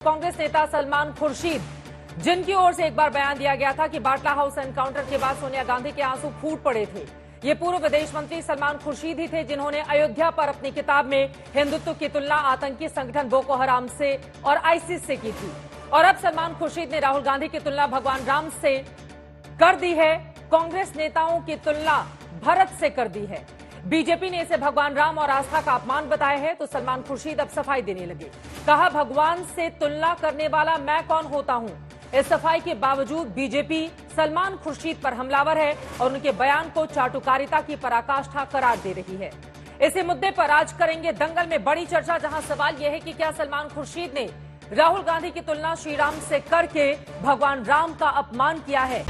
कांग्रेस नेता सलमान खुर्शीद, जिनकी ओर से एक बार बयान दिया गया था कि बाटला हाउस एनकाउंटर के बाद सोनिया गांधी के आंसू फूट पड़े थे। ये पूर्व विदेश मंत्री सलमान खुर्शीद ही थे जिन्होंने अयोध्या पर अपनी किताब में हिंदुत्व की तुलना आतंकी संगठन बोको हराम से और आईसिस से की थी। और अब सलमान खुर्शीद ने राहुल गांधी की तुलना भगवान राम से कर दी है। कांग्रेस नेताओं की तुलना भरत से कर दी है। बीजेपी ने इसे भगवान राम और आस्था का अपमान बताया है तो सलमान खुर्शीद अब सफाई देने लगे। कहा, भगवान से तुलना करने वाला मैं कौन होता हूं। इस सफाई के बावजूद बीजेपी सलमान खुर्शीद पर हमलावर है और उनके बयान को चाटुकारिता की पराकाष्ठा करार दे रही है। इसी मुद्दे पर आज करेंगे दंगल में बड़ी चर्चा, जहां सवाल यह है कि क्या सलमान खुर्शीद ने राहुल गांधी की तुलना श्री राम से करके भगवान राम का अपमान किया है।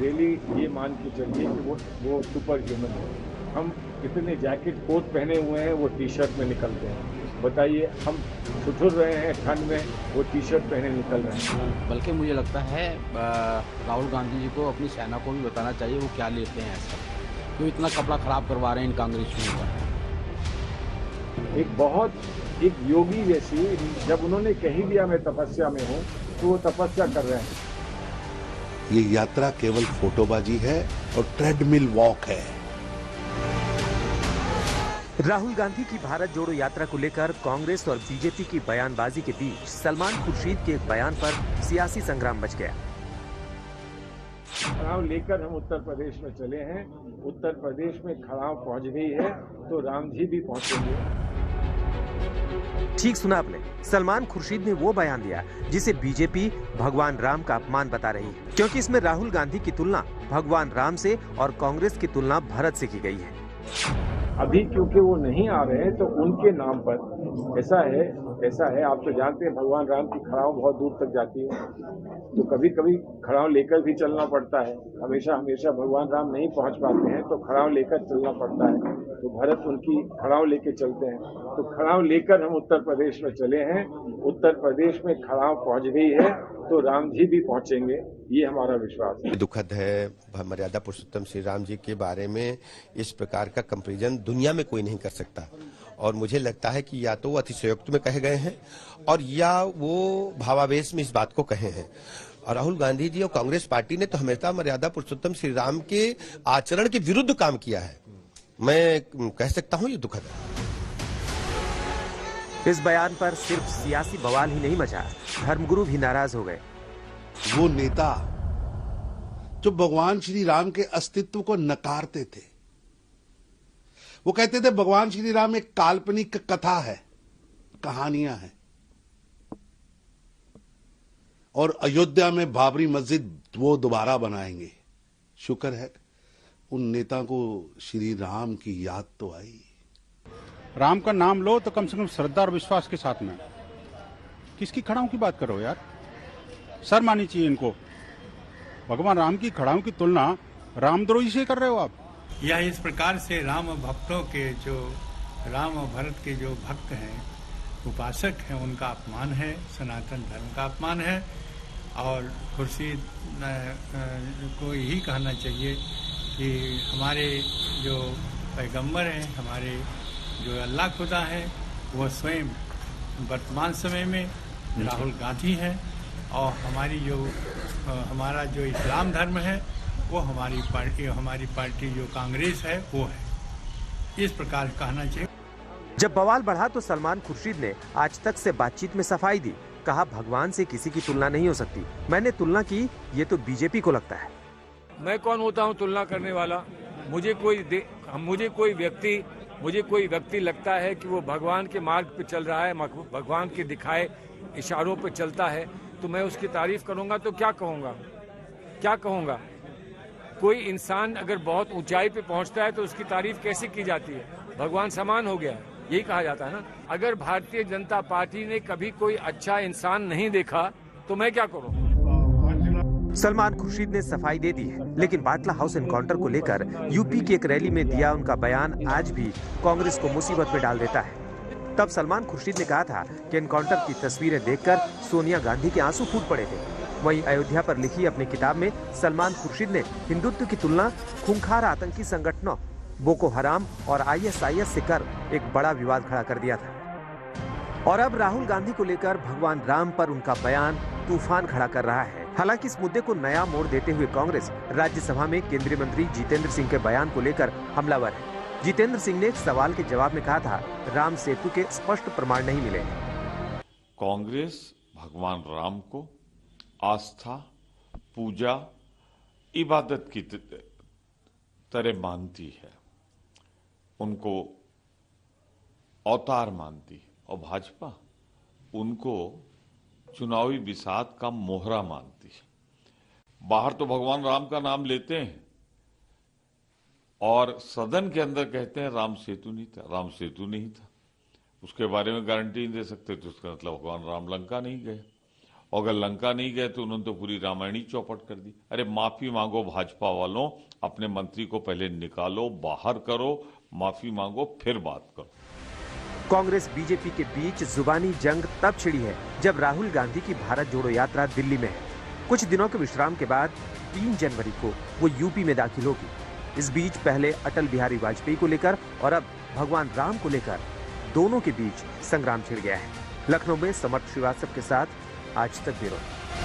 रियली ये मान के चलिए कि वो सुपर ह्यूमन है। हम इतने जैकेट कोट पहने हुए हैं, वो टी शर्ट में निकलते हैं। बताइए, हम ठुठुर रहे हैं ठंड में, वो टी शर्ट पहने निकल रहे हैं। बल्कि मुझे लगता है राहुल गांधी जी को अपनी सेना को भी बताना चाहिए वो क्या लेते हैं ऐसा, क्यों इतना कपड़ा खराब करवा रहे हैं इन कांग्रेसियों का। एक योगी जैसी, जब उन्होंने कही दिया मैं तपस्या में हूँ, तो वो तपस्या कर रहे हैं। ये यात्रा केवल फोटोबाजी है और ट्रेडमिल वॉक है। राहुल गांधी की भारत जोड़ो यात्रा को लेकर कांग्रेस और बीजेपी की बयानबाजी के बीच सलमान खुर्शीद के एक बयान पर सियासी संग्राम मच गया। खड़ाव लेकर हम उत्तर प्रदेश में चले हैं। उत्तर प्रदेश में खड़ाव पहुंच गई है तो राम जी भी पहुंचेंगे। ठीक सुना आपने, सलमान खुर्शीद ने वो बयान दिया जिसे बीजेपी भगवान राम का अपमान बता रही है, क्योंकि इसमें राहुल गांधी की तुलना भगवान राम से और कांग्रेस की तुलना भरत से की गई है। अभी क्योंकि वो नहीं आ रहे हैं तो उनके नाम पर ऐसा है। आप तो जानते हैं भगवान राम की खड़ाव बहुत दूर तक जाती है, तो कभी कभी खड़ाव लेकर भी चलना पड़ता है। हमेशा भगवान राम नहीं पहुंच पाते हैं तो खड़ाव लेकर चलना पड़ता है। तो भरत उनकी खड़ाव लेके चलते हैं। तो खड़ाव लेकर हम उत्तर प्रदेश में चले हैं। उत्तर प्रदेश में खड़ाव पहुंच गई है तो राम जी भी पहुंचेंगे, ये हमारा विश्वास है। दुखद है, मर्यादा पुरुषोत्तम श्री राम जी के बारे में इस प्रकार का कंपैरिजन दुनिया में कोई नहीं कर सकता। और मुझे लगता है कि या तो वो अतिशयोक्ति में कहे गए हैं और या वो भावावेश में इस बात को कहे हैं। और राहुल गांधी जी और कांग्रेस पार्टी ने तो हमेशा मर्यादा पुरुषोत्तम श्री राम के आचरण के विरुद्ध काम किया है। मैं कह सकता हूँ ये दुखद है। इस बयान पर सिर्फ सियासी बवाल ही नहीं मचा, धर्मगुरु भी नाराज हो गए। वो नेता जो भगवान श्री राम के अस्तित्व को नकारते थे, वो कहते थे भगवान श्री राम एक काल्पनिक कथा है, कहानियां हैं। और अयोध्या में बाबरी मस्जिद वो दोबारा बनाएंगे। शुक्र है उन नेता को श्री राम की याद तो आई। राम का नाम लो तो कम से कम श्रद्धा और विश्वास के साथ में। किसकी खड़ाओं की बात करो यार, शर्म आनी चाहिए इनको। भगवान राम की खड़ाओं की तुलना रामद्रोही से कर रहे हो आप। यह इस प्रकार से राम भक्तों के, जो राम और भरत के जो भक्त हैं, उपासक हैं, उनका अपमान है, सनातन धर्म का अपमान है। और खुर्शीद को यही कहना चाहिए कि हमारे जो पैगंबर हैं, हमारे जो अल्लाह खुदा है, वो स्वयं वर्तमान समय में राहुल गांधी हैं। और हमारा जो इस्लाम धर्म है वो हमारी पार्टी जो कांग्रेस है वो है। इस प्रकार कहना चाहिए। जब बवाल बढ़ा तो सलमान खुर्शीद ने आज तक से बातचीत में सफाई दी। कहा, भगवान से किसी की तुलना नहीं हो सकती। मैंने तुलना की, ये तो बीजेपी को लगता है। मैं कौन होता हूँ तुलना करने वाला। मुझे कोई व्यक्ति लगता है कि वो भगवान के मार्ग पे चल रहा है, भगवान के दिखाए इशारों पे चलता है, तो मैं उसकी तारीफ करूंगा तो क्या कहूंगा। कोई इंसान अगर बहुत ऊंचाई पे पहुंचता है तो उसकी तारीफ कैसे की जाती है। भगवान समान हो गया, यही कहा जाता है ना। अगर भारतीय जनता पार्टी ने कभी कोई अच्छा इंसान नहीं देखा तो मैं क्या करूं। सलमान खुर्शीद ने सफाई दे दी है, लेकिन बाटला हाउस एनकाउंटर को लेकर यूपी की एक रैली में दिया उनका बयान आज भी कांग्रेस को मुसीबत में डाल देता है। तब सलमान खुर्शीद ने कहा था कि एनकाउंटर की तस्वीरें देखकर सोनिया गांधी के आंसू फूट पड़े थे। वहीं अयोध्या पर लिखी अपनी किताब में सलमान खुर्शीद ने हिंदुत्व की तुलना खूंखार आतंकी संगठनों बोको हराम और आईएसआईएस से कर एक बड़ा विवाद खड़ा कर दिया था। और अब राहुल गांधी को लेकर भगवान राम पर उनका बयान तूफान खड़ा कर रहा है। हालांकि इस मुद्दे को नया मोड़ देते हुए कांग्रेस राज्यसभा में केंद्रीय मंत्री जितेंद्र सिंह के बयान को लेकर हमलावर है। जितेंद्र सिंह ने एक सवाल के जवाब में कहा था, राम सेतु के स्पष्ट प्रमाण नहीं मिले। कांग्रेस भगवान राम को आस्था, पूजा, इबादत की तरह मानती है, उनको अवतार मानती है, और भाजपा उनको चुनावी बिसात का मोहरा मानती है। बाहर तो भगवान राम का नाम लेते हैं और सदन के अंदर कहते हैं राम सेतु नहीं था। राम सेतु नहीं था, उसके बारे में गारंटी नहीं दे सकते, तो उसका मतलब भगवान राम लंका नहीं गए। और अगर लंका नहीं गए तो उन्होंने तो पूरी रामायण ही चौपट कर दी। अरे माफी मांगो भाजपा वालों, अपने मंत्री को पहले निकालो, बाहर करो, माफी मांगो, फिर बात करो। कांग्रेस बीजेपी के बीच जुबानी जंग तब छिड़ी है जब राहुल गांधी की भारत जोड़ो यात्रा दिल्ली में है। कुछ दिनों के विश्राम के बाद 3 जनवरी को वो यूपी में दाखिल होगी। इस बीच पहले अटल बिहारी वाजपेयी को लेकर और अब भगवान राम को लेकर दोनों के बीच संग्राम छिड़ गया है। लखनऊ में समर्थ श्रीवास्तव के साथ आज तक ब्यूरो।